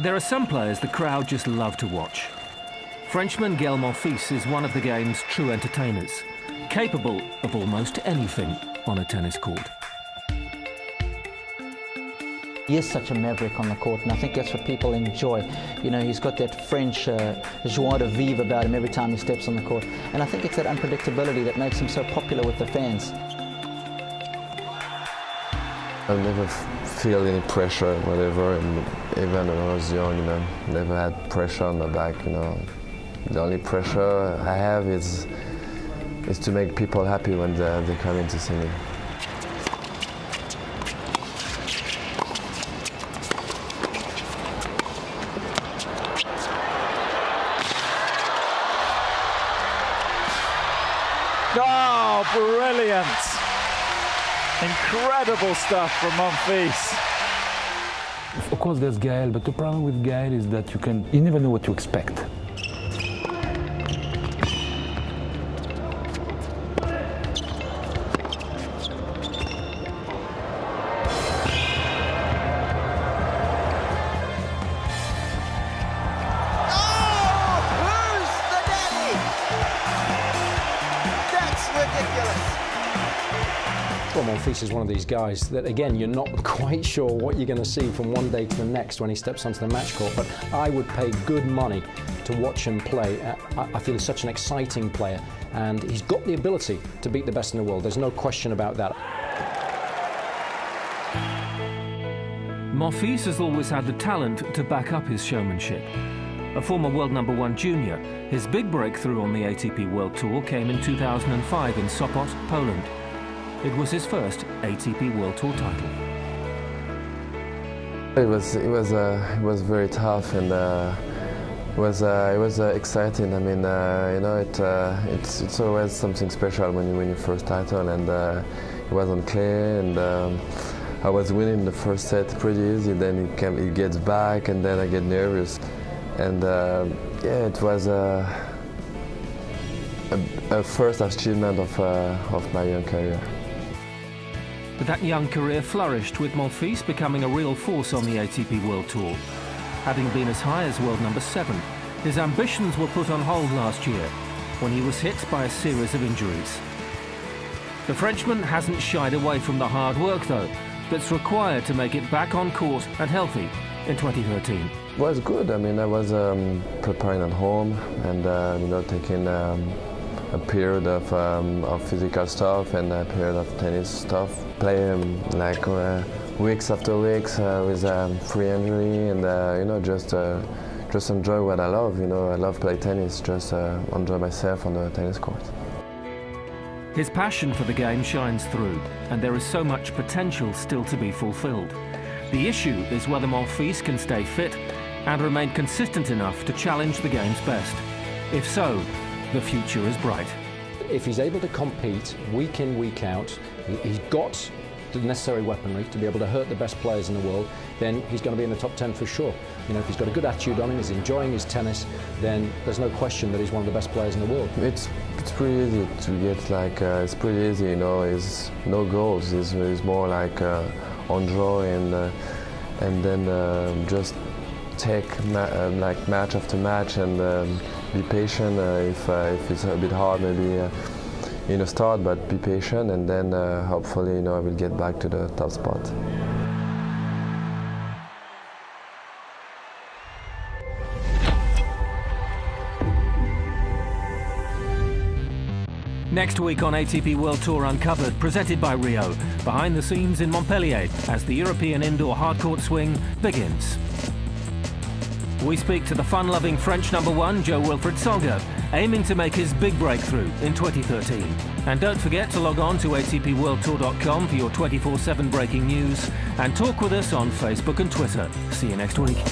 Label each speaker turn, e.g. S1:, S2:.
S1: There are some players the crowd just love to watch. Frenchman Gael Monfils is one of the game's true entertainers, capable of almost anything on a tennis court.
S2: He is such a maverick on the court, and I think that's what people enjoy. You know, he's got that French joie de vivre about him every time he steps on the court. And I think it's that unpredictability that makes him so popular with the fans.
S3: I never feel any pressure, whatever, and even when I was young, you know, never had pressure on my back, you know. The only pressure I have is to make people happy when they come in to see me.
S4: Oh, brilliant! Incredible stuff from Monfils.
S5: Of course there's Gael, but the problem with Gael is that you never know what to expect.
S6: Well, Monfils is one of these guys that, again, you're not quite sure what you're going to see from one day to the next when he steps onto the match court, but I would pay good money to watch him play. I feel he's such an exciting player, and he's got the ability to beat the best in the world. There's no question about that.
S1: Monfils has always had the talent to back up his showmanship. A former world #1 junior, his big breakthrough on the ATP World Tour came in 2005 in Sopot, Poland. It was his first ATP World Tour title.
S3: It was very tough, and it was exciting. I mean, you know, it's always something special when you win your first title, and it wasn't clear, and I was winning the first set pretty easy. Then he gets back, and then I get nervous, and yeah, it was a first achievement of my young career.
S1: But that young career flourished, with Monfils becoming a real force on the ATP World Tour. Having been as high as world #7, his ambitions were put on hold last year when he was hit by a series of injuries. The Frenchman hasn't shied away from the hard work, though, that's required to make it back on court and healthy in 2013.
S3: It was good. I mean, I was preparing at home, and you know, taking a period of physical stuff and a period of tennis stuff. Playing like weeks after weeks with free injury, and you know, just enjoy what I love. You know, I love play tennis. Just enjoy myself on the tennis court.
S1: His passion for the game shines through, and there is so much potential still to be fulfilled. The issue is whether Monfils can stay fit and remain consistent enough to challenge the game's best. If so, the future is bright.
S6: If he's able to compete week in, week out, he's got the necessary weaponry to be able to hurt the best players in the world, then he's going to be in the top 10 for sure. You know, if he's got a good attitude on him, he's enjoying his tennis, then there's no question that he's one of the best players in the world.
S3: It's pretty easy to get, like, it's pretty easy, you know, it's no goals, it's more like enjoy and then just take like match after match, and be patient if it's a bit hard maybe in the start, but be patient, and then hopefully, you know, I will get back to the top spot.
S1: Next week on ATP World Tour Uncovered, presented by Rio, behind the scenes in Montpellier as the European indoor hardcourt swing begins. We speak to the fun-loving French #1, Jo-Wilfried Tsonga, aiming to make his big breakthrough in 2013. And don't forget to log on to atpworldtour.com for your 24/7 breaking news, and talk with us on Facebook and Twitter. See you next week.